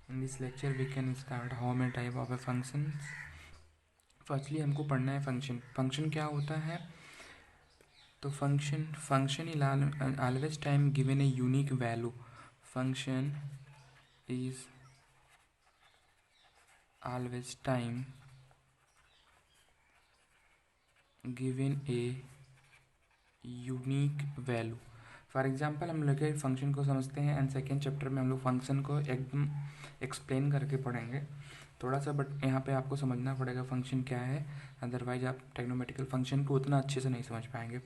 In this lecture we can start how many type of a functions. Firstly हमको पढ़ना है function. Function क्या होता है? तो function is always time given a unique value. Function is always time given a unique value. For example हम लोग function को समझते हैं एंड सेकेंड चैप्टर में हम लोग फंक्शन को एकदम एक्सप्लेन करके पढ़ेंगे थोड़ा सा, बट यहाँ पे आपको समझना पड़ेगा फंक्शन क्या है, अदरवाइज आप ट्रिग्नोमेट्रिकल फंक्शन को उतना अच्छे से नहीं समझ पाएंगे.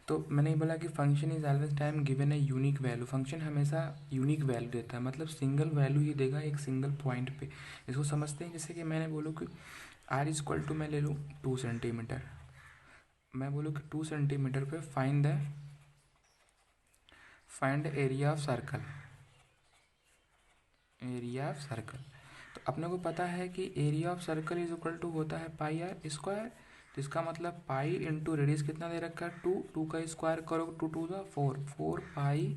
तो मैंने बोला कि function is always time given a unique value. Function हमेशा यूनिक वैल्यू देता है, मतलब सिंगल वैल्यू ही देगा एक सिंगल पॉइंट पे. इसको समझते हैं जैसे कि मैंने बोलूँ कि आर इक्वल टू मैं ले लूँ 2 सेंटीमीटर. मैं बोलूँ कि 2 सेंटीमीटर पे find area of circle. Area of circle. तो अपने को पता है कि area of circle is equal to होता है पाई आर स्क्वायर. तो इसका मतलब पाई इंटू रेडियस कितना दे रखा है 2. 2 का स्क्वायर करो 2 2 ज़ा 4 पाई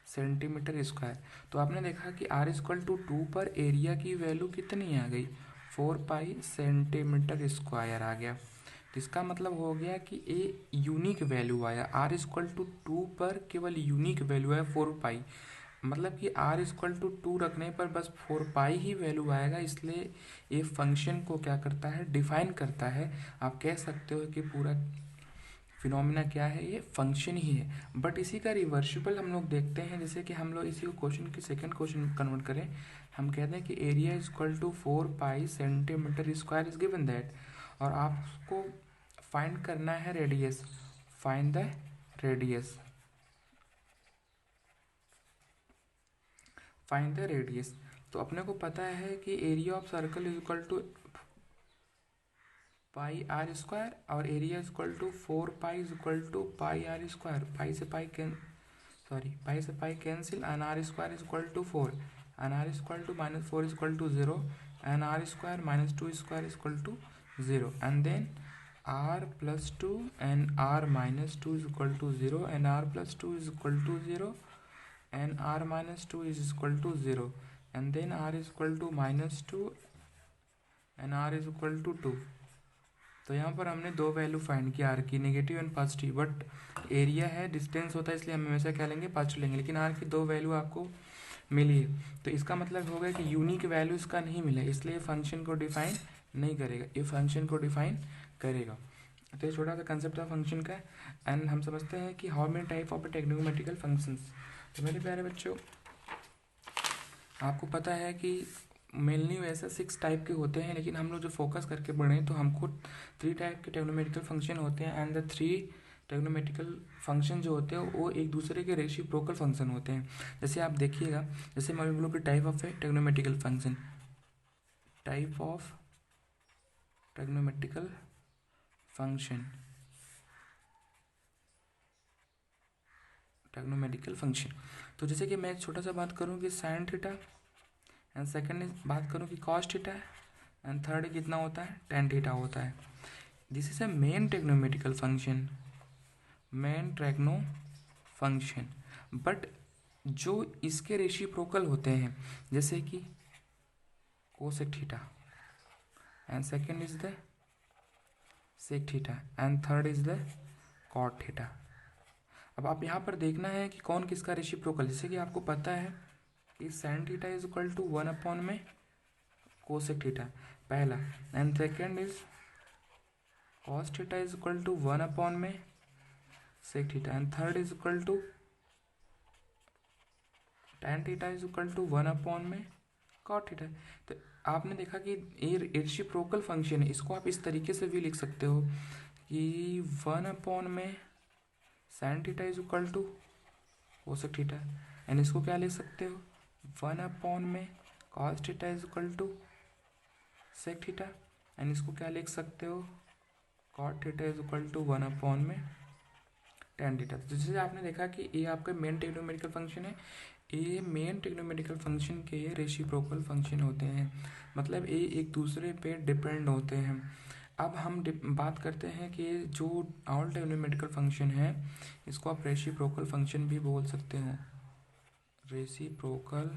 सेंटीमीटर स्क्वायर. तो आपने देखा कि आर इक्वल टू 2 पर एरिया की वैल्यू कितनी आ गई 4 पाई सेंटीमीटर स्क्वायर आ गया. तो इसका मतलब हो गया कि ए यूनिक वैल्यू आया. आर इक्वल टू 2 पर केवल यूनिक वैल्यू है 4 पाई, मतलब कि आर इक्वल टू 2 रखने पर बस 4 पाई ही वैल्यू आएगा. इसलिए ये फंक्शन को क्या करता है, डिफाइन करता है. आप कह सकते हो कि पूरा फिनोमिना क्या है, ये फंक्शन ही है. बट इसी का रिवर्सिबल हम लोग देखते हैं. जैसे कि हम लोग इसी को क्वेश्चन की सेकंड क्वेश्चन कन्वर्ट करें, हम कहते हैं कि area is equal to 4 pi centimetre square is given that. और आपको फाइंड करना है radius. Find the radius. Find the radius. तो अपने को पता है कि area of circle is equal to pi r square और area is equal to 4 pi is equal to pi r square. Pi से pi cancel and are square is equal to 4 and are square to minus 4 is equal to 0 and are square minus 2 square is equal to 0 and then r plus 2 and r minus 2 is equal to 0 and r plus 2 is equal to 0 and r minus 2 is equal to 0 and then r is equal to minus 2 and r is equal to 2. तो यहाँ पर हमने दो value find की are की, negative and positive. But area है, distance होता है, इसलिए हम हमेशा क्या लेंगे, पॉजिटिव लेंगे. लेकिन आर की दो वैल्यू आपको मिली है, तो इसका मतलब हो गया कि यूनिक वैल्यू इसका नहीं मिला, इसलिए फंक्शन को डिफाइन नहीं करेगा. ये फंक्शन को डिफाइन करेगा. तो ये छोटा सा कंसेप्ट था फंक्शन का. एंड हम समझते हैं कि how many type of trigonometrical functions. तो मेरे प्यारे बच्चों, आपको पता है कि मेनली वैसे 6 टाइप के होते हैं, लेकिन हम लोग जो फोकस करके पढ़ें तो हमको 3 टाइप के ट्रिग्नोमेट्रिकल फंक्शन होते हैं. एंड द 3 ट्रिग्नोमेट्रिकल फंक्शन जो होते हैं वो एक दूसरे के रेसिप्रोकल फंक्शन होते हैं. जैसे आप देखिएगा, जैसे मैं बोलूँ कि type of a trigonometrical function, type of trigonometrical function, trigonometrical function. तो जैसे कि मैं छोटा सा बात करूँ कि साइन थीटा, एंड सेकंड बात करूँ कि कॉस थीटा, एंड थर्ड कितना होता है, टेन थीटा होता है. This is a main trigonometrical function, main trigno function. But जो इसके रेसिप्रोकल होते हैं, जैसे कि cosec theta, and second is the sec theta, and third is the cot theta. अब आप यहाँ पर देखना है कि कौन किसका रेसिप्रोकल. जैसे कि आपको पता है कि sine theta is equal to 1 upon में कोसेक थीटा पहला, and second is cos theta is equal to 1 upon में sec theta, and third is equal to tan theta is equal to 1 upon में कॉट थीटा. तो आपने देखा कि ये reciprocal function है. इसको आप इस तरीके से भी लिख सकते हो कि 1 अपॉन में sine theta is equal to cosec theta, and इसको क्या लिख सकते हो 1 अपॉन में cos theta is equal to sec theta, and इसको क्या लिख सकते हो cot theta is equal to 1 upon में tan थीटा. तो जैसे आपने देखा कि ये आपका मेन ट्रिग्नोमेट्रिकल फंक्शन है. ये मेन ट्रिग्नोमेट्रिकल फंक्शन के रेसिप्रोकल फंक्शन होते हैं, मतलब ये एक दूसरे पे डिपेंड होते हैं. अब हम बात करते हैं कि जो ऑल ट्रिग्नोमेट्रिकल फंक्शन है इसको आप रेसिप्रोकल फंक्शन भी बोल सकते हो. रेसिप्रोकल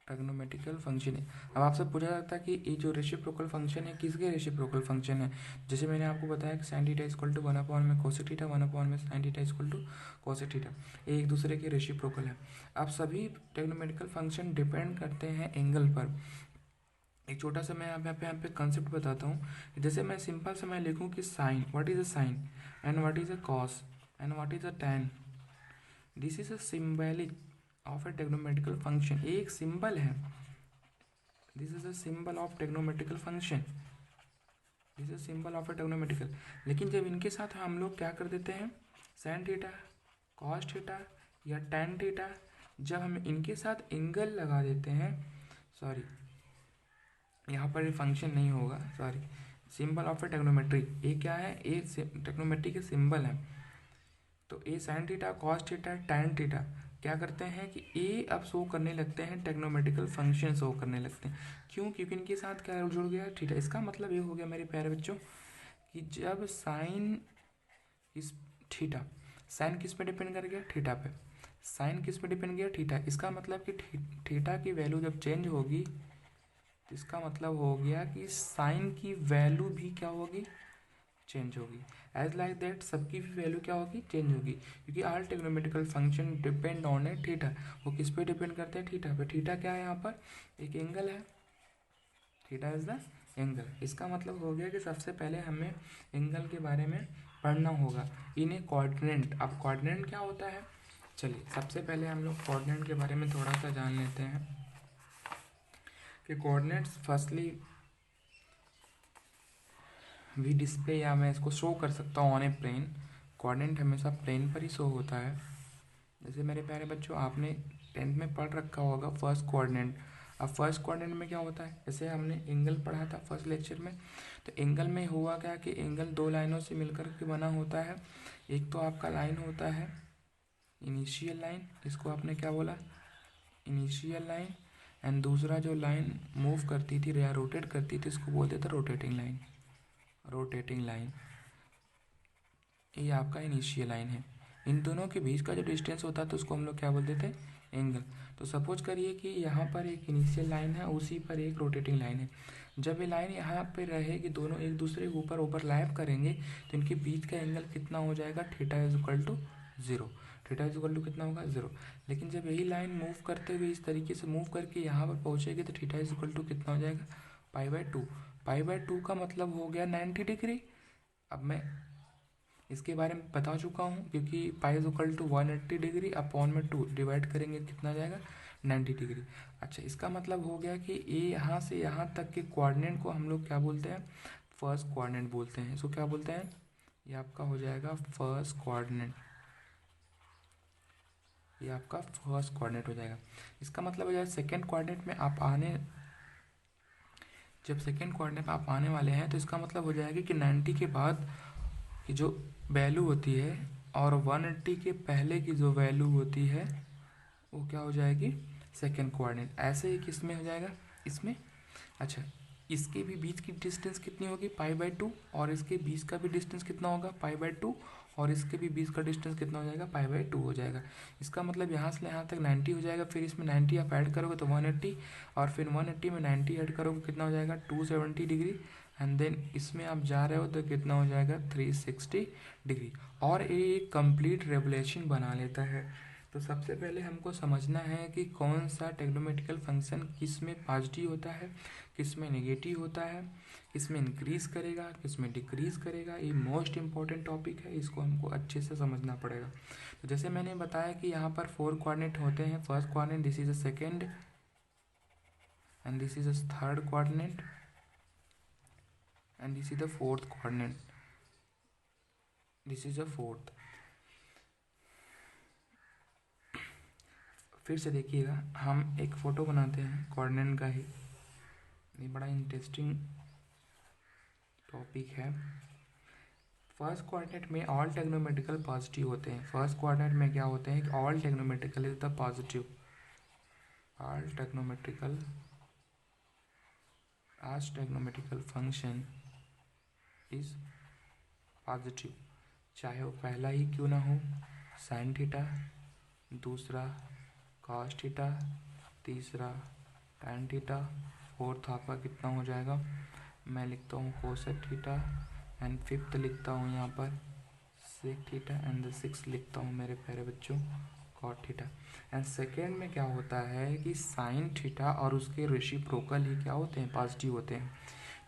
ट्रिग्नोमेट्रिकल फंक्शन है। अब आपसे पूछा जाता है कि ये जो रेसिप्रोकल फंक्शन है किसके रेसिप्रोकल फंक्शन है। जैसे मैंने आपको बताया कि साइन थीटा इक्वल टू 1/में कोसेक थीटा, 1/में sine theta equal to cosec theta, ये एक दूसरे के रेसिप्रोकल है। अब सभी ट्रिग्नोमेट्रिकल फंक्शन डिपेंड करते हैं एंगल पर। एक छोटा सा मैं यहाँ पे कंसेप्ट बताता हूँ। जैसे मैं सिंपल से मैं लिखूँ कि sine, what is a sine and what is a cos and what is a tan, this is a symbolic of a trigonometrical function. ये एक सिंबल है, this is a symbol of trigonometrical function, this is symbol of a trigonometrical. लेकिन जब इनके साथ हम लोग क्या कर देते हैं, साइन थीटा, कॉस थीटा या टैन थीटा, जब हम इनके साथ एंगल लगा देते हैं, सॉरी यहाँ पर ये फंक्शन नहीं होगा, sorry, symbol of a trigonometry, ये क्या है, ये ट्रिग्नोमेट्री के सिंबल है। तो a sine theta, cos theta, tan theta क्या करते हैं कि ए अब शो करने लगते हैं, ट्रिग्नोमेट्रिकल फंक्शन शो करने लगते हैं। क्यों? क्योंकि इनके साथ क्या जुड़ गया, थीटा। इसका मतलब ये हो गया मेरे प्यारे बच्चों कि जब साइन इस थीटा, साइन किस पे डिपेंड कर गया, थीटा पे, साइन किस पे डिपेंड किया, थीटा। इसका मतलब कि थीटा की वैल्यू जब चेंज होगी तो इसका मतलब हो गया कि साइन की वैल्यू भी क्या होगी, चेंज होगी। एज लाइक दैट सबकी भी वैल्यू क्या होगी, चेंज होगी, क्योंकि all trigonometrical function depend on A theta. वो किस पे डिपेंड करते हैं, थीटा पे। थीटा क्या है यहाँ पर, एक एंगल है, थीटा इज द एंगल। इसका मतलब हो गया कि सबसे पहले हमें एंगल के बारे में पढ़ना होगा, इन्हें कोऑर्डिनेट। अब कोऑर्डिनेट क्या होता है, चलिए सबसे पहले हम लोग कोऑर्डिनेट के बारे में थोड़ा सा जान लेते हैं कि कोऑर्डिनेट्स फर्स्टली वी डिस्प्ले, या मैं इसको शो कर सकता हूँ ऑन ए प्लेन। कोऑर्डिनेट हमेशा प्लेन पर ही शो होता है। जैसे मेरे प्यारे बच्चों आपने 10th में पढ़ रखा होगा फर्स्ट कोऑर्डिनेट। अब फर्स्ट कोऑर्डिनेट में क्या होता है, जैसे हमने एंगल पढ़ा था फर्स्ट लेक्चर में, तो एंगल में हुआ क्या कि एंगल दो लाइनों से मिलकर के बना होता है। एक तो आपका लाइन होता है इनिशियल लाइन, इसको आपने क्या बोला, इनिशियल लाइन, एंड दूसरा जो लाइन मूव करती थी या रोटेट करती थी इसको बोलते थे रोटेटिंग लाइन, रोटेटिंग लाइन, ये आपका इनिशियल लाइन है। इन दोनों के बीच का जो डिस्टेंस होता है तो उसको हम लोग क्या बोलते थे, एंगल। तो सपोज करिए कि यहाँ पर एक इनिशियल लाइन है, उसी पर एक रोटेटिंग लाइन है। जब ये लाइन यहाँ पे रहेगी, दोनों एक दूसरे के ऊपर ओवरलैप करेंगे, तो इनके बीच का एंगल कितना हो जाएगा, theta is equal to 0। Theta is equal to कितना होगा, 0। लेकिन जब यही लाइन मूव करते हुए इस तरीके से मूव करके यहाँ पर पहुँचेगी तो थीटा इज इक्वल टू कितना हो जाएगा, π/2। π/2 का मतलब हो गया 90 डिग्री। अब मैं इसके बारे में बता चुका हूँ, क्योंकि pi is equal to 180 degree upon में 2 डिवाइड करेंगे कितना जाएगा, 90 डिग्री। अच्छा, इसका मतलब हो गया कि ये यहाँ से यहाँ तक के कोऑर्डिनेट को हम लोग क्या बोलते हैं, फर्स्ट कोऑर्डिनेट बोलते हैं। इसको क्या बोलते हैं, ये आपका हो जाएगा फर्स्ट कोऑर्डिनेट, ये आपका फर्स्ट कोऑर्डिनेट हो जाएगा। इसका मतलब हो जाएगा सेकेंड कोऑर्डिनेट में आप आने, जब सेकेंड कोऑर्डिनेट में आप आने वाले हैं तो इसका मतलब हो जाएगा कि 90 के बाद की जो वैल्यू होती है और 180 के पहले की जो वैल्यू होती है वो क्या हो जाएगी, सेकेंड कोऑर्डिनेट। ऐसे ही किस में हो जाएगा, इसमें। अच्छा, इसके भी बीच की डिस्टेंस कितनी होगी, π/2, और इसके बीच का भी डिस्टेंस कितना होगा, π/2, और इसके भी बीच का डिस्टेंस कितना हो जाएगा, π/2 हो जाएगा। इसका मतलब यहाँ से यहाँ तक 90 हो जाएगा, फिर इसमें 90 आप ऐड करोगे तो 180, और फिर 180 में 90 ऐड करोगे कितना हो जाएगा, 270 डिग्री, एंड देन इसमें आप जा रहे हो तो कितना हो जाएगा, 360 डिग्री। और ये एक कंप्लीट रेवोल्यूशन बना लेता है। तो सबसे पहले हमको समझना है कि कौन सा ट्रिग्नोमेट्रिकल फंक्शन किस में पॉजिटिव होता है, किस में नेगेटिव होता है, किस में इंक्रीज करेगा, किस में डिक्रीज करेगा। ये मोस्ट इंपॉर्टेंट टॉपिक है, इसको हमको अच्छे से समझना पड़ेगा। तो जैसे मैंने बताया कि यहाँ पर 4 कोऑर्डिनेट होते हैं। First coordinate, this is a second, and this is a third coordinate, and this is the fourth coordinate, this is a fourth. फिर से देखिएगा, हम एक फ़ोटो बनाते हैं कोऑर्डिनेट का ही, ये बड़ा इंटरेस्टिंग टॉपिक है। फर्स्ट कोऑर्डिनेट में ऑल ट्रिग्नोमेट्रिकल पॉजिटिव होते हैं। फर्स्ट कोऑर्डिनेट में क्या होते हैं कि all trigonometrical is the positive, all trigonometrical function is positive, चाहे वो पहला ही क्यों ना हो, साइन थीटा, दूसरा कॉस थीटा, तीसरा tan थीटा, फोर्थ आपका कितना हो जाएगा, मैं लिखता हूँ कोसेक थीटा, एंड फिफ्थ लिखता हूँ यहाँ पर sec theta, and the six लिखता हूँ मेरे प्यारे बच्चों कॉट थीटा। एंड सेकेंड में क्या होता है कि साइन थीटा और उसके रेसिप्रोकल ही क्या होते हैं, पॉजिटिव होते हैं।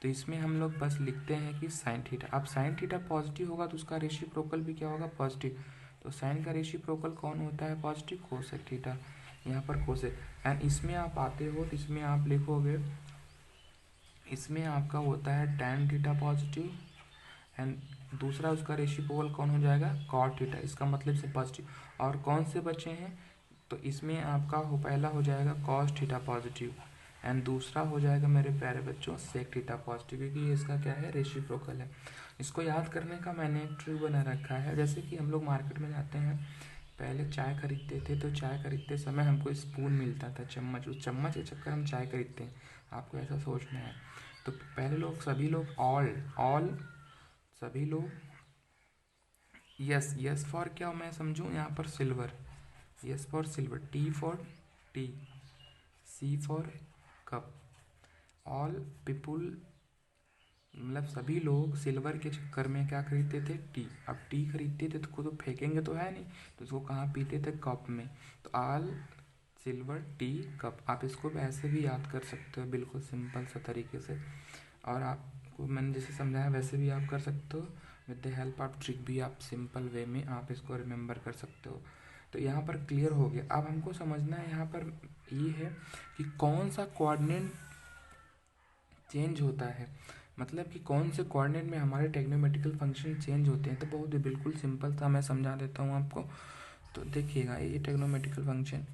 तो इसमें हम लोग बस लिखते हैं कि साइन थीटा, अब साइन थीटा पॉजिटिव होगा तो उसका रेसिप्रोकल भी क्या होगा, पॉजिटिव। तो साइन का रेसिप्रोकल कौन होता है, पॉजिटिव, कोसेक थीटा, यहाँ पर कोसेक। एंड इसमें आप आते हो तो इसमें आप लिखोगे, इसमें आपका होता है tan थीटा पॉजिटिव, एंड दूसरा उसका रेसिप्रोकल कौन हो जाएगा, कॉट थीटा, इसका मतलब से पॉजिटिव। और कौन से बचे हैं, तो इसमें आपका पहला हो जाएगा कॉस थीटा पॉजिटिव, एंड दूसरा हो जाएगा मेरे प्यारे बच्चों सेक थीटा पॉजिटिव, क्योंकि ये इसका क्या है, रेसिप्रोकल है। इसको याद करने का मैंने एक ट्रिक बना रखा है। जैसे कि हम लोग मार्केट में जाते हैं, पहले चाय खरीदते थे तो चाय खरीदते समय हमको स्पून मिलता था, चम्मच, उस चम्मच के चक्कर हम चाय खरीदते हैं, आपको ऐसा सोचना है। तो पहले लोग, सभी लोग ऑल सभी लोग, यस, यस फॉर क्या मैं समझूँ यहाँ पर, silver, S for silver, T for tea, C for cup, all people, मतलब सभी लोग सिल्वर के चक्कर में क्या खरीदते थे, टी। अब टी खरीदते थे तो उसको तो फेंकेंगे तो है नहीं, तो इसको कहाँ पीते थे, कप में। तो ऑल सिल्वर टी कप, आप इसको ऐसे भी याद कर सकते हो बिल्कुल सिंपल सा तरीके से, और आपको मैंने जैसे समझाया वैसे भी आप कर सकते हो, with the help of trick भी आप सिंपल वे में आप इसको रिमेंबर कर सकते हो। तो यहाँ पर क्लियर हो गया। अब हमको समझना है यहाँ पर ये है कि कौन सा कोऑर्डिनेट चेंज होता है, मतलब कि कौन से कोऑर्डिनेट में हमारे टेक्नोमेट्रिकल फंक्शन चेंज होते हैं। तो बहुत ही बिल्कुल सिंपल था, मैं समझा देता हूँ आपको। तो देखिएगा, ये टेक्नोमेट्रिकल फंक्शन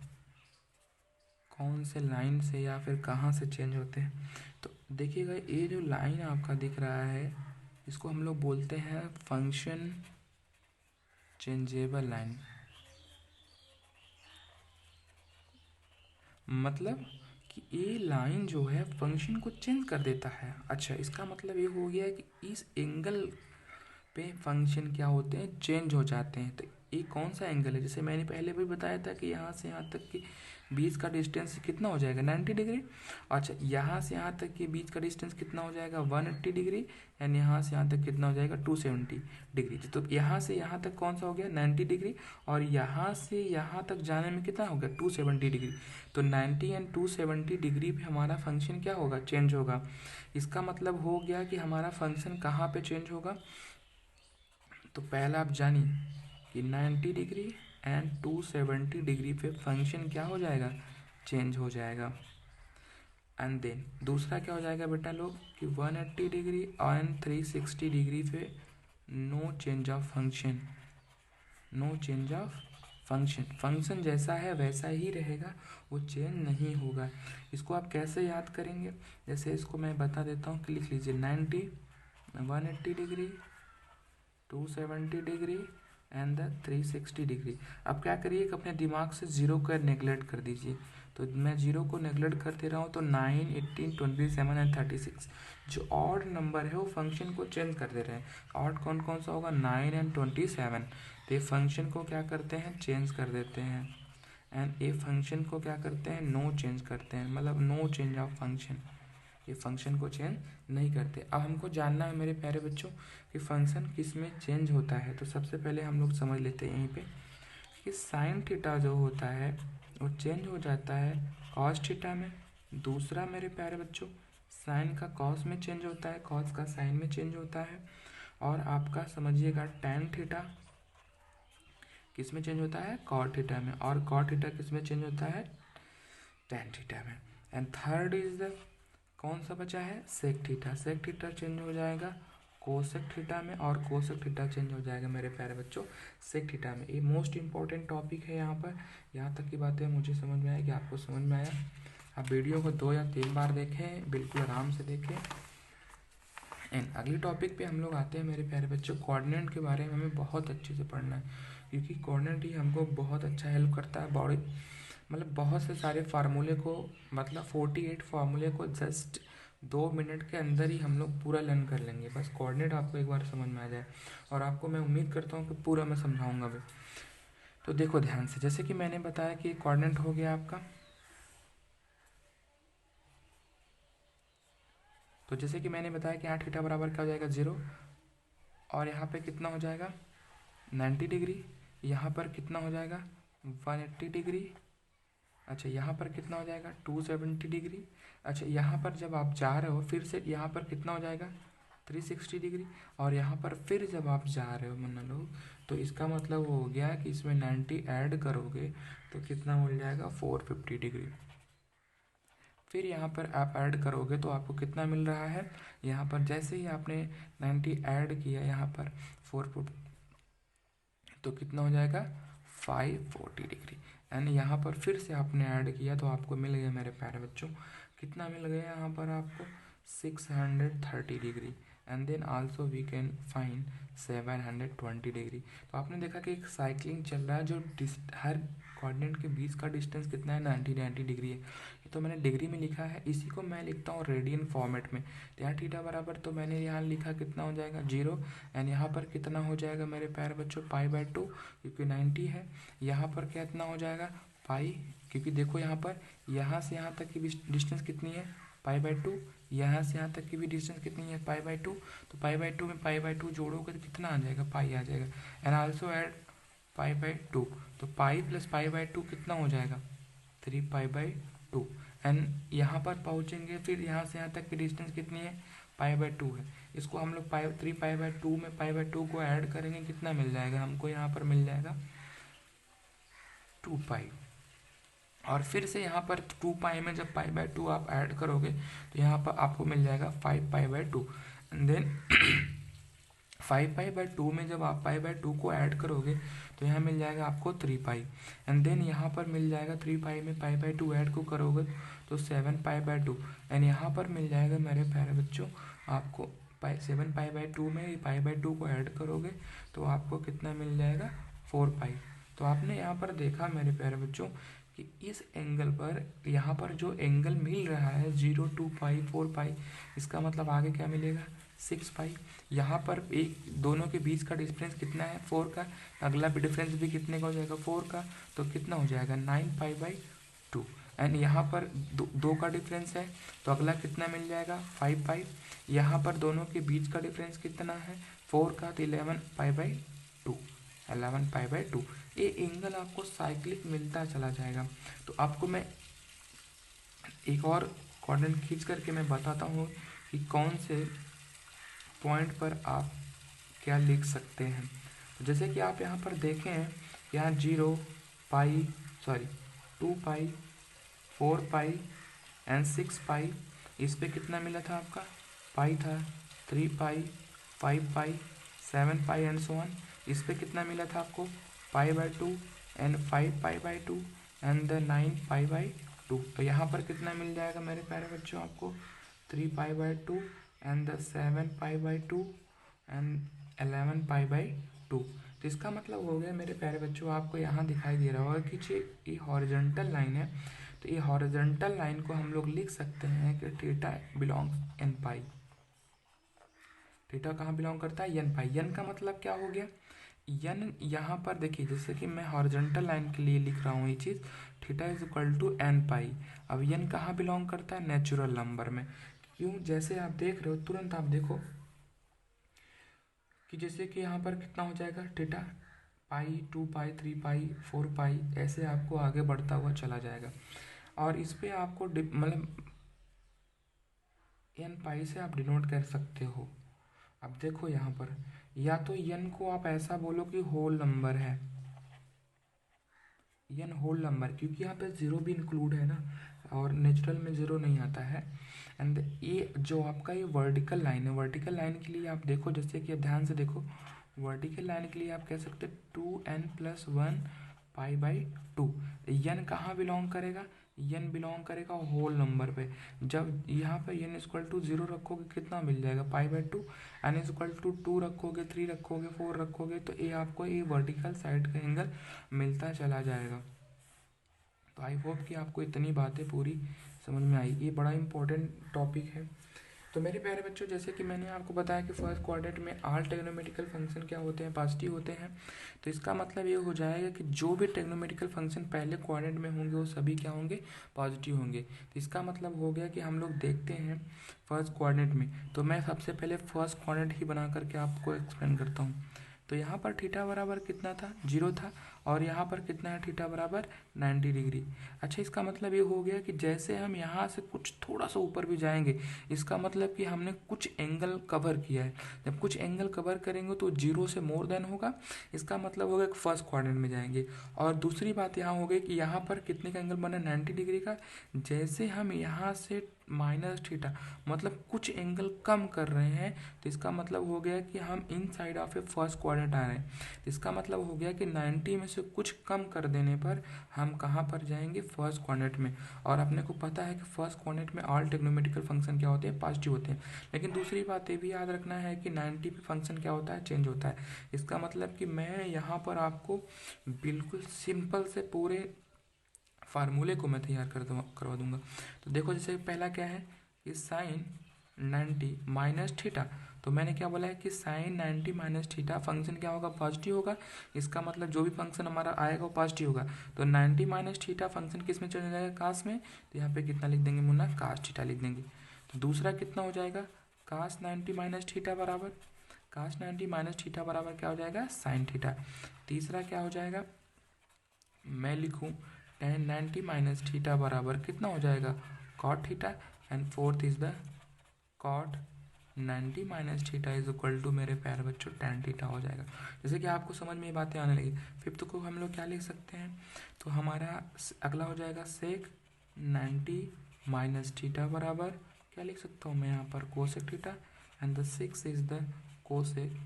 कौन से लाइन से या फिर कहाँ से चेंज होते हैं। तो देखिएगा, ये जो लाइन आपका दिख रहा है इसको हम लोग बोलते हैं फंक्शन चेंजेबल लाइन, मतलब कि ये लाइन जो है फंक्शन को चेंज कर देता है। अच्छा, इसका मतलब ये हो गया कि इस एंगल पे फंक्शन क्या होते हैं, चेंज हो जाते हैं। तो ये कौन सा एंगल है, जैसे मैंने पहले भी बताया था कि यहाँ से यहाँ तक कि बीच का डिस्टेंस कितना हो जाएगा, 90 डिग्री। अच्छा, यहाँ से यहाँ तक के बीच का डिस्टेंस कितना हो जाएगा, 180 डिग्री, एंड यहाँ से यहाँ तक कितना हो जाएगा, 270 डिग्री। तो यहाँ से यहाँ तक कौन सा हो गया, 90 डिग्री, और यहाँ से यहाँ तक जाने में कितना हो गया, 270 डिग्री। तो 90 एंड 270 डिग्री पे हमारा फंक्शन क्या होगा, चेंज होगा। इसका मतलब हो गया कि हमारा फंक्शन कहाँ पे चेंज होगा। तो पहला आप जानिए कि 90 डिग्री एंड 270 डिग्री पे फंक्शन क्या हो जाएगा, चेंज हो जाएगा। एंड देन दूसरा क्या हो जाएगा बेटा लोग, कि 180 डिग्री एंड 360 डिग्री पे no change of function, no change of function, function जैसा है वैसा ही रहेगा, वो चेंज नहीं होगा। इसको आप कैसे याद करेंगे, जैसे इसको मैं बता देता हूँ कि लिख लीजिए 90, 180 degree, 270 degree and the 360 degree. अब क्या करिए कि अपने दिमाग से जीरो का नेगलेक्ट कर दीजिए। तो मैं जीरो को नेगलेक्ट कर दे रहा हूँ, तो 9, 18, 27 एंड 36 जो ऑड नंबर है वो फंक्शन को चेंज कर दे रहे हैं। ऑड कौन कौन सा होगा, 9 एंड 27। तो ये फंक्शन को क्या करते हैं, चेंज कर देते हैं। एंड ये फंक्शन को क्या करते हैं, नो चेंज करते हैं, मतलब नो चेंज ऑफ फंक्शन, ये फंक्शन को चेंज नहीं करते। अब हमको जानना है मेरे प्यारे बच्चों कि फंक्शन किस में चेंज होता है। तो सबसे पहले हम लोग समझ लेते हैं यहीं पे कि साइन थीटा जो होता है वो चेंज हो जाता है कॉस थीटा में। दूसरा मेरे प्यारे बच्चों, साइन का कॉस में चेंज होता है, कॉस का साइन में चेंज होता है। और आपका समझिएगा टैन थीटा किस में चेंज होता है, कॉट थीटा में, और कॉट थीटा किस में चेंज होता है, टैन थीटा में। एंड थर्ड इज द कौन सा बचा है, sec theta, sec theta change हो जाएगा कोसेक थीटा में, और कोसेक थीटा चेंज हो जाएगा मेरे प्यारे बच्चों सेक थीटा में। ये मोस्ट इंपॉर्टेंट टॉपिक है यहाँ पर। यहाँ तक की बातें मुझे समझ में आया कि आपको समझ में आया। आप वीडियो को 2 या 3 बार देखें, बिल्कुल आराम से देखें। एंड अगले टॉपिक पे हम लोग आते हैं मेरे प्यारे बच्चों, कोऑर्डिनेट के बारे में हमें बहुत अच्छे से पढ़ना है, क्योंकि कोऑर्डिनेट ही हमको बहुत अच्छा हेल्प करता है बॉडी, मतलब बहुत से सारे फार्मूले को, मतलब 48 फार्मूले को जस्ट 2 मिनट के अंदर ही हम लोग पूरा लर्न कर लेंगे। बस कोऑर्डिनेट आपको एक बार समझ में आ जाए, और आपको मैं उम्मीद करता हूँ कि पूरा मैं समझाऊंगा भी। तो देखो ध्यान से, जैसे कि मैंने बताया कि कोऑर्डिनेट हो गया आपका तो जैसे कि मैंने बताया कि यहाँ थीटा बराबर क्या हो जाएगा 0, और यहाँ पे कितना हो जाएगा 90 डिग्री, यहाँ पर कितना हो जाएगा 180 डिग्री, अच्छा यहाँ पर कितना हो जाएगा 270 डिग्री, अच्छा यहाँ पर जब आप जा रहे हो फिर से यहाँ पर कितना हो जाएगा 360 डिग्री, और यहाँ पर फिर जब आप जा रहे हो मान लो, तो इसका मतलब हो गया कि इसमें 90 ऐड करोगे तो कितना मिल जाएगा 450 डिग्री। फिर यहाँ पर आप ऐड करोगे तो आपको कितना मिल रहा है, यहाँ पर जैसे ही आपने 90 ऐड किया यहाँ पर 450, तो कितना हो जाएगा 540 डिग्री। यानी यहाँ पर फिर से आपने ऐड किया तो आपको मिल गया मेरे प्यारे बच्चों, कितना मिल गया यहाँ पर आपको 630 degree, and then also we can find 720 degree. तो आपने देखा कि एक साइकिलिंग चल रहा है जो हर कोऑर्डिनेट के बीच का डिस्टेंस कितना है 90 डिग्री है। ये तो मैंने डिग्री में लिखा है, इसी को मैं लिखता हूँ रेडियन फॉर्मेट में। तो यहाँ थीटा बराबर तो मैंने यहाँ लिखा कितना हो जाएगा 0, एंड यहाँ पर कितना हो जाएगा मेरे प्यारे बच्चों π/2, क्योंकि 90 है। यहाँ पर कितना हो जाएगा पाई, क्योंकि देखो यहाँ पर यहाँ से यहाँ तक की डिस्टेंस कितनी है π/2, यहाँ से यहाँ तक की भी डिस्टेंस कितनी है π/2, तो π/2 में π/2 जोड़ोगे तो कितना आ जाएगा पाई आ जाएगा, एंड आल्सो ऐड π/2, तो पाई प्लस π/2 कितना हो जाएगा 3π/2, एंड यहाँ पर पहुँचेंगे फिर यहाँ से यहाँ तक की डिस्टेंस कितनी है π/2 है। इसको हम लोग 3π/2 में π/2 को ऐड करेंगे, कितना मिल जाएगा हमको, यहाँ पर मिल जाएगा 2π, और फिर से यहाँ पर 2π में जब π/2 आप ऐड करोगे तो यहाँ पर आपको मिल जाएगा 5π/2, एंड देन 5π/2 में जब आप π/2 को ऐड करोगे तो यहाँ मिल जाएगा आपको 3π, एंड देन यहाँ पर मिल जाएगा 3π में π/2 ऐड को करोगे तो 7π/2, एंड यहाँ पर मिल जाएगा मेरे प्यारे बच्चों आपको 7π/2 में π/2 को ऐड करोगे तो आपको कितना मिल जाएगा 4π। तो आपने यहाँ पर देखा मेरे प्यारे बच्चों कि इस एंगल पर यहाँ पर जो एंगल मिल रहा है 0, 2π, 4π, इसका मतलब आगे क्या मिलेगा 6π। यहाँ पर एक दोनों के बीच का डिफरेंस कितना है 4 का, अगला भी डिफरेंस भी कितने का हो जाएगा 4 का, तो कितना हो जाएगा 9π/2, एंड यहाँ पर दो का डिफरेंस है तो अगला कितना मिल जाएगा 5π। यहाँ पर दोनों के बीच का डिफरेंस कितना है 4 का, तो 11π/2। ये एंगल आपको साइक्लिक मिलता चला जाएगा। तो आपको मैं एक और कोऑर्डिनेट खींच करके मैं बताता हूँ कि कौन से पॉइंट पर आप क्या लिख सकते हैं। तो जैसे कि आप यहाँ पर देखें, यहाँ 2π, 4π एंड 6π, इस पे कितना मिला था आपका पाई था, 3π, 5π, 7π एंड सो ऑन। इस पे कितना मिला था आपको π/2 एंड 5π/2 एंड 9π/2। तो यहाँ पर कितना मिल जाएगा मेरे प्यारे बच्चों आपको 3π/2 एंड 7π/2 एंड 11π/2। तो इसका मतलब हो गया मेरे प्यारे बच्चों, आपको यहाँ दिखाई दे रहा होगा कि ये हॉरिजॉन्टल लाइन है, तो ये हॉरिजॉन्टल लाइन को हम लोग लिख सकते हैं कि थीटा बिलोंग्स एन पाई। थीटा कहाँ बिलोंग करता है एन पाई। एन का मतलब क्या हो गया, एन यहाँ पर देखिए जैसे कि मैं हॉरिजॉन्टल लाइन के लिए लिख रहा हूँ ये चीज़, theta is equal to n pi. अब एन कहाँ बिलोंग करता है नेचुरल नंबर में। क्यों, जैसे आप देख रहे हो तुरंत आप देखो कि जैसे कि यहाँ पर कितना हो जाएगा थीटा पाई, 2π, 3π, 4π, ऐसे आपको आगे बढ़ता हुआ चला जाएगा। और इस पे आपको मतलब एन पाई से आप डिनोट कर सकते हो। अब देखो यहाँ पर या तो एन को आप ऐसा बोलो कि होल नंबर है, एन होल नंबर, क्योंकि यहाँ पे जीरो भी इंक्लूड है ना, और नेचुरल में जीरो नहीं आता है। एंड ये जो आपका ये वर्टिकल लाइन है, वर्टिकल लाइन के लिए आप देखो, जैसे कि आप ध्यान से देखो, वर्टिकल लाइन के लिए आप कह सकते 2n+1 π/2। एन कहाँ बिलोंग करेगा, एन बिलोंग करेगा होल नंबर पे। जब यहाँ पे एन इक्वल टू 0 रखोगे कितना मिल जाएगा π/2, एन इक्वल टू 2 रखोगे, 3 रखोगे, 4 रखोगे, तो ये आपको ये वर्टिकल साइड का एंगल मिलता चला जाएगा। तो आई होप कि आपको इतनी बातें पूरी समझ में आई। ये बड़ा इंपॉर्टेंट टॉपिक है। तो तो मेरे प्यारे बच्चों, जैसे कि मैंने आपको बताया कि फर्स्ट क्वाड्रेंट में ऑल ट्रिग्नोमेट्रिकल फंक्शन क्या होते हैं, पॉजिटिव होते हैं। तो इसका मतलब ये हो जाएगा कि जो भी ट्रिग्नोमेट्रिकल फंक्शन पहले क्वाड्रेंट में होंगे वो सभी क्या होंगे, पॉजिटिव होंगे। तो इसका मतलब हो गया कि हम लोग देखते हैं फर्स्ट क्वाड्रेंट में। तो मैं सबसे पहले फर्स्ट क्वाड्रेंट ही बना करके आपको एक्सप्लेन करता हूँ। तो यहाँ पर थीटा बराबर कितना था, 0 था, और यहाँ पर कितना है, थीटा बराबर 90 डिग्री। अच्छा, इसका मतलब ये हो गया कि जैसे हम यहाँ से कुछ थोड़ा सा ऊपर भी जाएंगे, इसका मतलब कि हमने कुछ एंगल कवर किया है। जब कुछ एंगल कवर करेंगे तो 0 से मोर देन होगा, इसका मतलब होगा कि फर्स्ट क्वाड्रेंट में जाएंगे। और दूसरी बात यहाँ हो गई कि यहाँ पर कितने का एंगल बना, 90 डिग्री का। जैसे हम यहाँ से माइनस थीटा मतलब कुछ एंगल कम कर रहे हैं, तो इसका मतलब हो गया कि हम inside of a first quadrant आ रहे हैं। तो इसका मतलब हो गया कि 90 में से कुछ कम कर देने पर हम कहाँ पर जाएंगे, फर्स्ट क्वाड्रेंट में। और अपने को पता है कि फर्स्ट क्वाड्रेंट में ऑल ट्रिग्नोमेट्रिकल फंक्शन क्या होते हैं, पॉजिटिव होते हैं। लेकिन दूसरी बात ये भी याद रखना है कि 90 पे फंक्शन क्या होता है, चेंज होता है। इसका मतलब कि मैं यहाँ पर आपको बिल्कुल सिंपल से पूरे फार्मूले को मैं तैयार करवा दूंगा। तो देखो, जैसे पहला क्या है कि साइन 90 माइनस थीटा। तो मैंने क्या बोला है कि साइन 90 माइनस थीटा फंक्शन क्या होगा, पॉजिटिव होगा। इसका मतलब जो भी फंक्शन हमारा आएगा वो पॉजिटिव होगा। तो 90 माइनस थीटा फंक्शन किस में चल जाएगा, कास में। तो यहाँ पे कितना लिख देंगे मुन्ना, कास थीटा लिख देंगे। तो दूसरा कितना हो जाएगा, कास 90 माइनस थीटा बराबर, कास 90 माइनस थीटा बराबर क्या हो जाएगा, साइन थीटा। तीसरा क्या हो जाएगा, मैं लिखूँ tan 90 माइनस थीटा बराबर कितना हो जाएगा, cot theta. And fourth is the cot 90 minus theta is equal to, मेरे प्यारे बच्चों, tan थीटा हो जाएगा। जैसे कि आपको समझ में ये बातें आने लगी। फिफ्थ को हम लोग क्या लिख सकते हैं, तो हमारा अगला हो जाएगा सेक 90 माइनस थीटा बराबर क्या लिख सकता हूँ मैं यहाँ पर, cosec theta. And the six is the cosec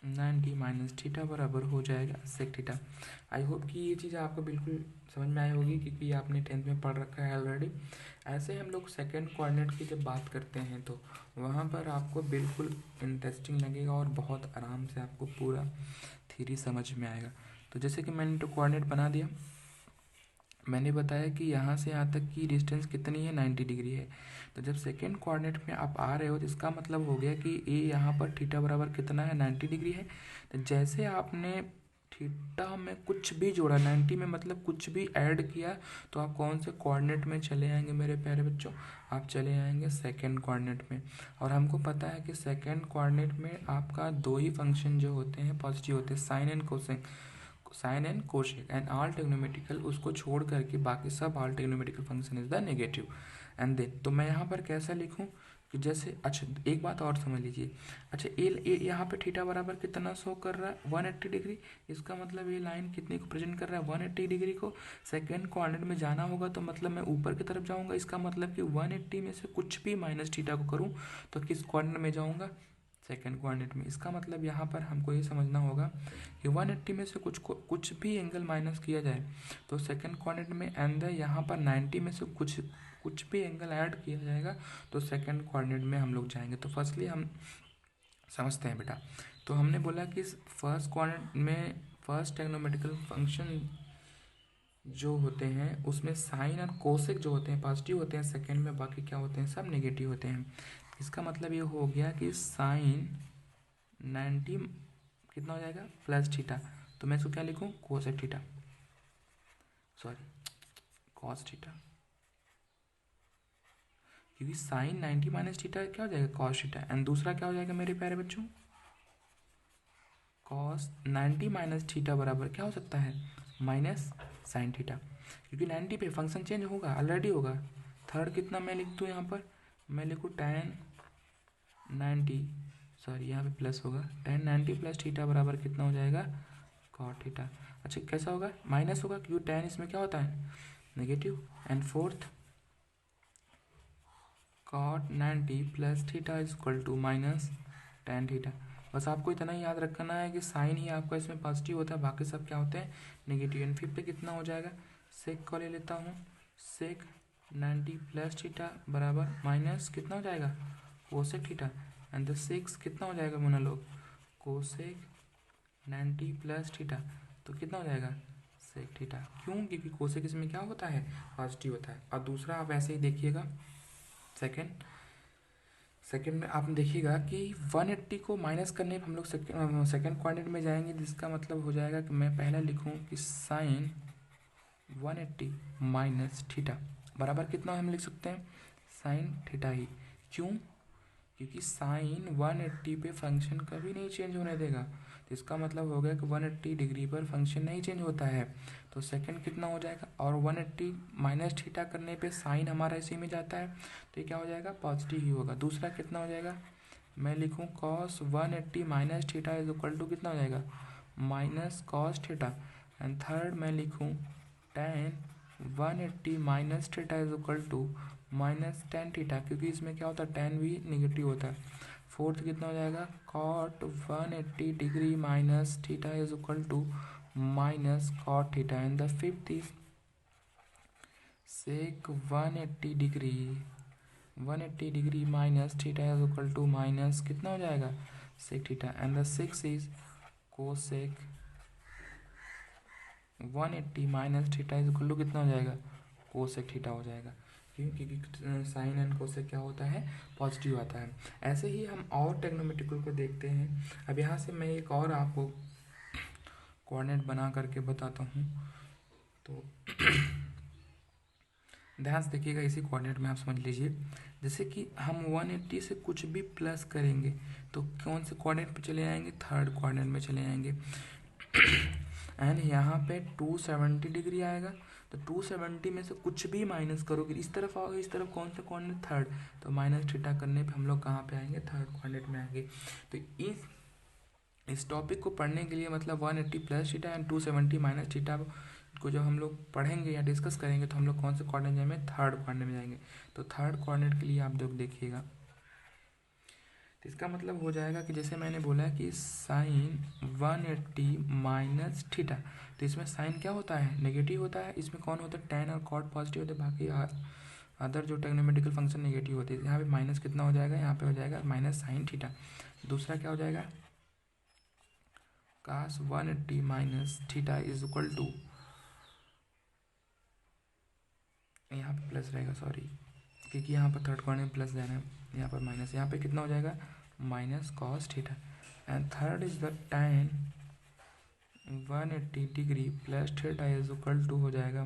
90 minus theta बराबर हो जाएगा सेक थीटा। आई होप कि ये चीज़ आपको बिल्कुल समझ में आई होगी, क्योंकि आपने 10th में पढ़ रखा है ऑलरेडी। ऐसे हम लोग सेकेंड कोऑर्डिनेट की जब बात करते हैं तो वहाँ पर आपको बिल्कुल इंटरेस्टिंग लगेगा और बहुत आराम से आपको पूरा थ्योरी समझ में आएगा। तो जैसे कि मैंने तो कोऑर्डिनेट बना दिया, मैंने बताया कि यहाँ से यहाँ तक की डिस्टेंस कितनी है, 90 डिग्री है। तो जब सेकेंड कोऑर्डिनेट में आप आ रहे हो तो इसका मतलब हो गया कि ए यहाँ पर थीटा बराबर कितना है, 90 डिग्री है। तो जैसे आपने थीटा में कुछ भी जोड़ा, 90 में मतलब कुछ भी ऐड किया, तो आप कौन से कोऑर्डिनेट में चले आएंगे मेरे प्यारे बच्चों, आप चले आएंगे सेकेंड कोऑर्डिनेट में। और हमको पता है कि सेकेंड कोऑर्डिनेट में आपका दो ही फंक्शन जो होते हैं पॉजिटिव होते हैं, sine and cosec, sine and cosec. And all trigonometrical उसको छोड़ करके बाकी सब all trigonometrical function is the negative. And then तो मैं यहाँ पर कैसा लिखूँ कि जैसे, अच्छा एक बात और समझ लीजिए। अच्छा ए यहाँ पे थीटा बराबर कितना शो कर रहा है, 180 डिग्री। इसका मतलब ये लाइन कितने को प्रेजेंट कर रहा है, 180 डिग्री को। सेकेंड कोऑर्डिनेट में जाना होगा तो मतलब मैं ऊपर की तरफ जाऊँगा। इसका मतलब कि 180 में से कुछ भी माइनस थीटा को करूँ तो किस कोऑर्डिनेट में जाऊँगा, सेकेंड कोऑर्डिनेट में। इसका मतलब यहाँ पर हमको ये समझना होगा कि 180 में से कुछ भी एंगल माइनस किया जाए तो सेकेंड कोऑर्डिनेट में, एंड यहाँ पर 90 में से कुछ भी एंगल ऐड किया जाएगा तो सेकेंड कोऑर्डिनेट में हम लोग जाएंगे। तो फर्स्टली हम समझते हैं बेटा। तो हमने बोला कि फर्स्ट कोऑर्डिनेट में फर्स्ट ट्रिग्नोमेट्रिकल फंक्शन जो होते हैं उसमें साइन और कोसेक जो होते हैं पॉजिटिव होते हैं, सेकेंड में बाकी क्या होते हैं, सब नेगेटिव होते हैं। इसका मतलब ये हो गया कि साइन 90 कितना हो जाएगा, प्लस थीटा। तो मैं इसको क्या लिखूँ, cosec theta, sorry cos theta, क्योंकि साइन 90 माइनस थीटा क्या हो जाएगा, कॉस थीटा। एंड दूसरा क्या हो जाएगा मेरे प्यारे बच्चों, कॉस 90 माइनस थीटा बराबर क्या हो सकता है, माइनस साइन थीटा, क्योंकि 90 पे फंक्शन चेंज होगा, ऑलरेडी होगा। थर्ड कितना मैं लिख दूँ यहाँ पर, मैं लिखूँ tan 90, सॉरी यहाँ पे प्लस होगा, tan 90 प्लस थीटा बराबर कितना हो जाएगा, कॉट थीटा। अच्छा कैसा होगा, माइनस होगा क्योंकि tan इसमें क्या होता है, negative. And fourth cot 90 plus theta is equal to minus tan theta. बस आपको इतना ही याद रखना है कि साइन ही आपका इसमें पॉजिटिव होता है, बाकी सब क्या होते हैं, नेगेटिव। एंड फिफ्थ पे कितना हो जाएगा, सेक को ले लेता हूँ, सेक 90 प्लस थीटा बराबर माइनस कितना हो जाएगा, cosec theta. And the six कितना हो जाएगा मोना लोग, कोसेक 90 प्लस थीटा। तो कितना हो जाएगा, सेक थीटा। क्यों, क्योंकि कोसेक इसमें क्या होता है, पॉजिटिव होता है। और दूसरा आप ऐसे ही देखिएगा, सेकेंड में आप देखिएगा कि 180 को माइनस करने पर हम लोग सेकेंड क्वाड्रेंट में जाएंगे, जिसका मतलब हो जाएगा कि मैं पहला लिखूँ कि साइन 180 माइनस थीटा बराबर कितना हम लिख सकते हैं, साइन थीटा ही। क्यों? क्योंकि साइन 180 पे फंक्शन कभी नहीं चेंज होने देगा, तो इसका मतलब हो गया कि 180 डिग्री पर फंक्शन नहीं चेंज होता है। तो सेकंड कितना हो जाएगा, और 180 माइनस थीटा करने पे साइन हमारा इसी में जाता है, तो ये क्या हो जाएगा, पॉजिटिव ही होगा। दूसरा कितना हो जाएगा, मैं लिखूँ cos 180 minus theta is equal to कितना हो जाएगा, minus cos theta. And third मैं लिखूँ tan 180 minus theta is equal to minus tan theta, क्योंकि इसमें क्या होता है, टेन भी निगेटिव होता है। फोर्थ कितना हो जाएगा, cot 180 degree minus theta is equal to minus cot theta. And the fifth is sec 180 degree minus theta is equal to minus कितना हो जाएगा, sec theta. And the six is cosec 180 minus theta is equal to कितना हो जाएगा, cosec theta हो जाएगा। क्यों? क्योंकि साइन एंड कोसेक क्या होता है, पॉजिटिव आता है। ऐसे ही हम और ट्रिग्नोमेट्रिकल को देखते हैं। अब यहाँ से मैं एक और आपको कोऑर्डिनेट बना करके बताता हूँ, तो ध्यान से देखिएगा, इसी कोऑर्डिनेट में आप समझ लीजिए। जैसे कि हम 180 से कुछ भी प्लस करेंगे तो कौन से कोऑर्डिनेट पे चले आएंगे, थर्ड कोऑर्डिनेट में चले आएंगे। एंड यहाँ पे 270 डिग्री आएगा, तो 270 में से कुछ भी माइनस करोगे, इस तरफ आओगे, इस तरफ कौन सा कोऑर्डिनेट, थर्ड, तो माइनस थीटा करने पे हम लोग कहाँ पे आएंगे, थर्ड कोऑर्डिनेट में आएंगे। तो इस टॉपिक को पढ़ने के लिए मतलब 180 plus theta and 270 minus theta को जब हम लोग पढ़ेंगे या डिस्कस करेंगे तो हम लोग कौन से कोऑर्डिनेट जाएंगे, थर्ड कोऑर्डिनेट में जाएंगे। तो थर्ड कोऑर्डिनेट के लिए आप लोग देखिएगा, तो इसका मतलब हो जाएगा कि जैसे मैंने बोला कि साइन 180 माइनस थीटा, तो इसमें साइन क्या होता है, नेगेटिव होता है। इसमें कौन होता है, टेन और कॉट पॉजिटिव होते हैं, बाकी अदर जो ट्रिग्नोमेट्रिकल फंक्शन नेगेटिव होते हैं। यहाँ पे माइनस कितना हो जाएगा, यहाँ पे हो जाएगा माइनस साइन थीटा। दूसरा क्या हो जाएगा, cos 180 minus theta is equal to, यहाँ पे प्लस रहेगा, सॉरी, क्योंकि यहाँ पर थर्ड कोऑर्डिनेट प्लस देना है, यहाँ पर माइनस, यहाँ पे कितना हो जाएगा, minus cos theta. And third is the tan 180 degree plus theta is equal to हो जाएगा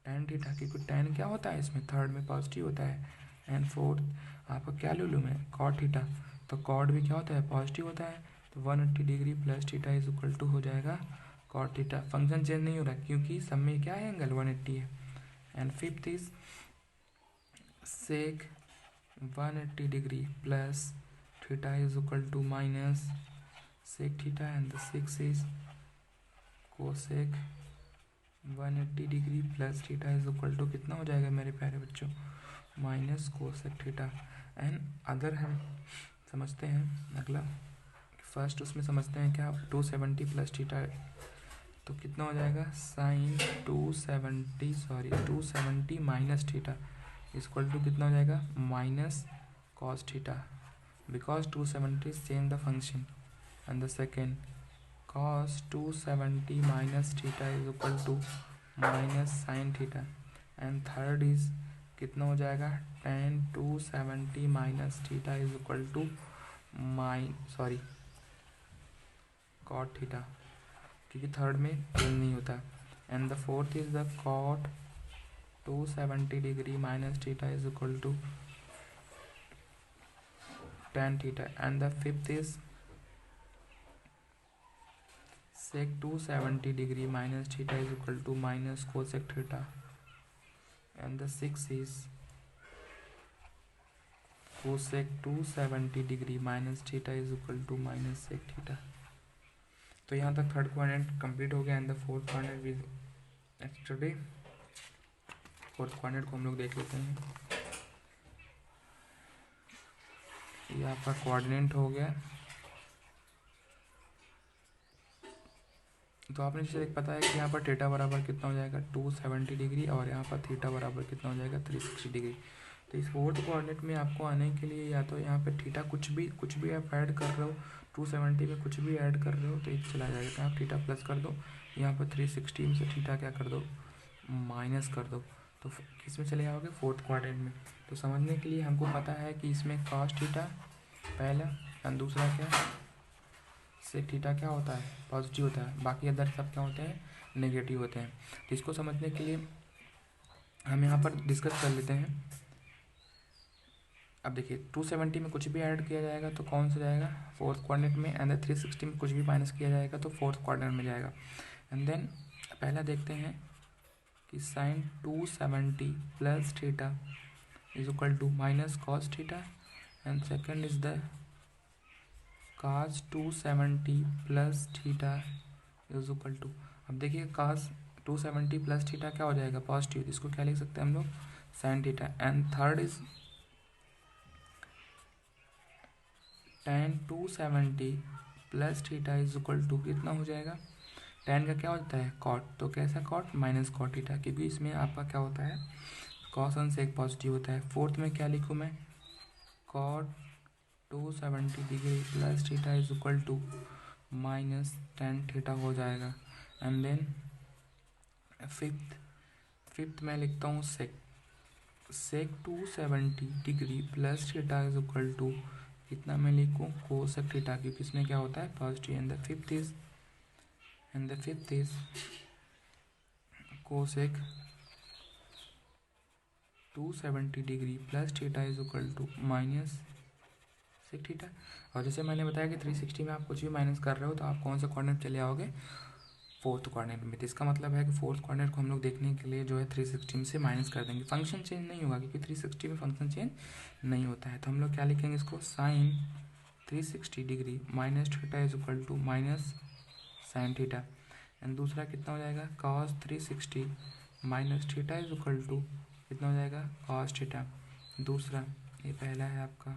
tan थीटा, क्योंकि tan क्या होता है इसमें, थर्ड में पॉजिटिव होता है। एंड फोर्थ आपका क्या ले लूँ मैं, कॉट थीटा, तो कॉट भी क्या होता है, पॉजिटिव होता है, तो 180 degree plus theta is equal to हो जाएगा कॉट थीटा। फंक्शन चेंज नहीं हो रहा क्योंकि सब में क्या है, एंगल 180 है। And fifth is sec 180 degree plus theta is equal to minus sec theta. And the six is cosec 180 degree plus theta is equal to कितना हो जाएगा मेरे प्यारे बच्चों, माइनस कोसेक थीटा। एंड अगर हम समझते हैं अगला, फर्स्ट उसमें समझते हैं क्या, 270 प्लस थीटा, तो कितना हो जाएगा, sine 270 minus theta equal to कितना हो जाएगा, minus cos theta, because 270 change the function. And the second cos 270 minus theta is equal to minus sine theta. And third is कितना हो जाएगा, tan 270 minus theta is equal to cot theta, क्योंकि थर्ड में change नहीं होता। And the fourth is the cot 270 degree minus theta is equal to tan theta. And the fifth is sec 270 degree minus theta is equal to minus cosec theta. And the six is cosec 270 degree minus theta is equal to minus sec theta. तो यहाँ तक third quadrant complete हो गया। And the fourth quadrant will next today. Fourth quadrant को हम लोग देख लेते हैं। ये आपका कोऑर्डिनेट हो गया। तो आपने जैसे पता है कि यहाँ पर थीटा बराबर कितना हो जाएगा 270 डिग्री और यहाँ पर थीटा बराबर कितना हो जाएगा 360 डिग्री। तो इस फोर्थ कोऑर्डिनेट में आपको आने के लिए या तो यहाँ पे थीटा कुछ भी आप ऐड कर रहे हो, 270 में कुछ भी ऐड कर रहे हो तो ये चला जाएगा। तो आप थीटा प्लस कर दो, यहाँ पर 360 में से थीटा क्या कर दो, माइनस कर दो। तो किस में चले जाओगे, फोर्थ क्वाड्रेंट में। तो समझने के लिए हमको पता है कि इसमें कॉस थीटा पहला और दूसरा क्या, सेक थीटा क्या होता है, पॉजिटिव होता है, बाकी अदर सब क्या होते हैं, नेगेटिव होते हैं। तो इसको समझने के लिए हम यहाँ पर डिस्कस कर लेते हैं। अब देखिए 270 में कुछ भी ऐड किया जाएगा तो कौन सा जाएगा, फोर्थ क्वाड्रेंट में, एंड 360 में कुछ भी माइनस किया जाएगा तो फोर्थ क्वाड्रेंट में जाएगा। एंड देन पहला देखते हैं कि sine 270 plus theta is equal to minus cos theta, and second is the cos 270 plus theta is equal to, अब देखिए cos 270 प्लस थीटा क्या हो जाएगा, पॉजिटिव, इसको क्या लिख सकते हैं हम लोग, sine theta. And third is tan 270 plus theta is equal to कितना हो जाएगा, tan का क्या होता है, कॉट, तो कैसा कॉट, माइनस कॉट थीटा, क्योंकि इसमें आपका क्या होता है, कॉस वन से एक पॉजिटिव होता है। फोर्थ में क्या लिखूँ मैं, cot 270 degree plus theta is equal to minus tan theta हो जाएगा। एंड देन फिफ्थ में लिखता हूँ sec 270 degree plus theta is equal to कितना मैं लिखूँ, कोसेक थीटा, क्योंकि इसमें क्या होता है, positive. And the fifth is cosec 270 degree plus theta is equal to minus sec theta. और जैसे मैंने बताया कि 360 में आप कुछ भी माइनस कर रहे हो तो आप कौन सा कोऑर्डिनेट चले आओगे, फोर्थ क्वाड्रेंट में। तो इसका मतलब है कि फोर्थ क्वाड्रेंट को हम लोग देखने के लिए जो है 360 से माइनस कर देंगे, फंक्शन चेंज नहीं होगा क्योंकि 360 में फंक्शन चेंज नहीं होता है। तो हम लोग क्या लिखेंगे इसको, sine 360 degree minus theta is equal to minus sine theta. And दूसरा कितना हो जाएगा, cos 360 minus theta is equal to कितना हो जाएगा, कॉस थीटा। दूसरा ये पहला है आपका।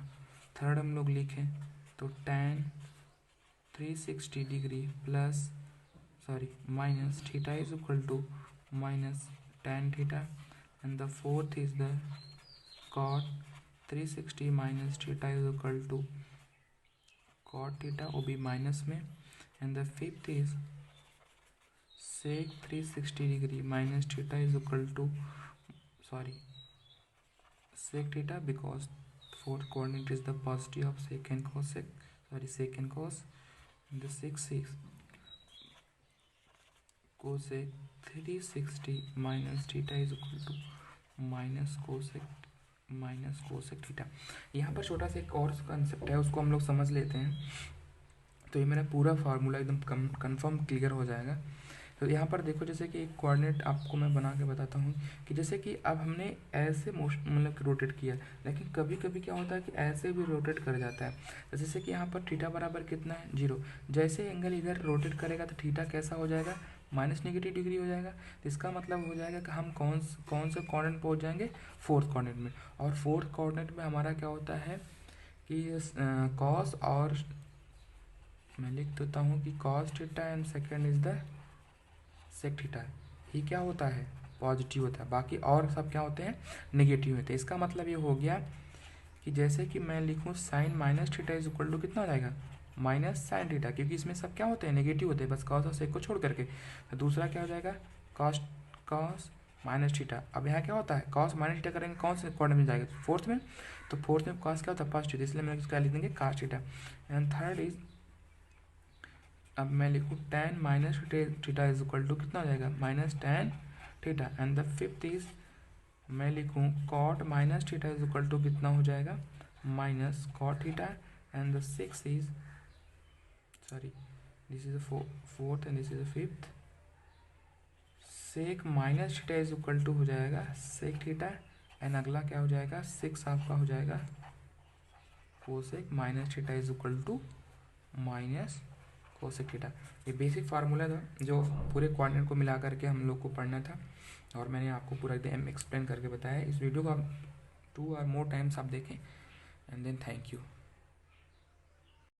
थर्ड हम लोग लिखें तो tan 360 degree plus minus theta is equal to minus tan theta. And the fourth is the cot 360 minus theta is equal to cot theta, वो भी माइनस में। And the fifth is sec 360 degree minus theta is equal to sec theta, because fourth coordinate is the positive of sec and cos. And the sixth is cosec 360 minus theta is equal to minus cosec theta. यहाँ पर छोटा सा एक और concept है, उसको हम लोग समझ लेते हैं तो ये मेरा पूरा फार्मूला एकदम कंफर्म क्लियर हो जाएगा। तो यहाँ पर देखो, जैसे कि एक कोऑर्डिनेट आपको मैं बना के बताता हूँ कि जैसे कि अब हमने ऐसे मतलब कि रोटेट किया, लेकिन कभी कभी क्या होता है कि ऐसे भी रोटेट कर जाता है। तो जैसे कि यहाँ पर थीटा बराबर कितना है, 0। जैसे एंगल इधर रोटेट करेगा तो थीटा कैसा हो जाएगा, माइनस नेगेटिव डिग्री हो जाएगा। तो इसका मतलब हो जाएगा कि हम कौन से कोऑर्डिनेट पहुँच जाएंगे, फोर्थ कोऑर्डिनेट में। और फोर्थ कोऑर्डिनेट में हमारा क्या होता है कि कॉस, और मैं लिख देता हूँ कि cos theta and second is the sec theta, ये क्या होता है, पॉजिटिव होता है, बाकी और सब क्या होते हैं, नेगेटिव होते हैं। इसका मतलब ये हो गया कि जैसे कि मैं लिखूँ sine minus theta is equal to कितना हो जाएगा, माइनस साइन थीटा, क्योंकि इसमें सब क्या होते हैं, नेगेटिव होते हैं, बस कॉस और सेक को छोड़ करके। तो दूसरा क्या हो जाएगा, कॉस माइनस थीटा। अब यहाँ क्या होता है, कॉस माइनस थीटा करेंगे कौन से कोऑर्डिनेट में जाएगा, फोर्थ में। तो फोर्थ में कॉस क्या होता है, पॉजिटिव, इसलिए मैं इसका लिख देंगे cos theta. And third is, अब मैं लिखूँ tan minus theta is equal to कितना हो जाएगा, minus tan theta. And the fifth is, मैं लिखूँ cot minus theta is equal to कितना हो जाएगा, minus cot theta. And the six is, this is fourth and this is the fifth, sec minus theta is equal to हो जाएगा sec theta. And अगला क्या हो जाएगा, सिक्स आपका हो जाएगा cosec minus theta is equal to minus cosec theta. ये बेसिक फार्मूला था जो पूरे कोऑर्डिनेट को मिला करके हम लोग को पढ़ना था, और मैंने आपको पूरा एकदम एक्सप्लेन करके बताया। इस वीडियो को आप 2 और मोर टाइम्स आप देखें, एंड देन थैंक यू।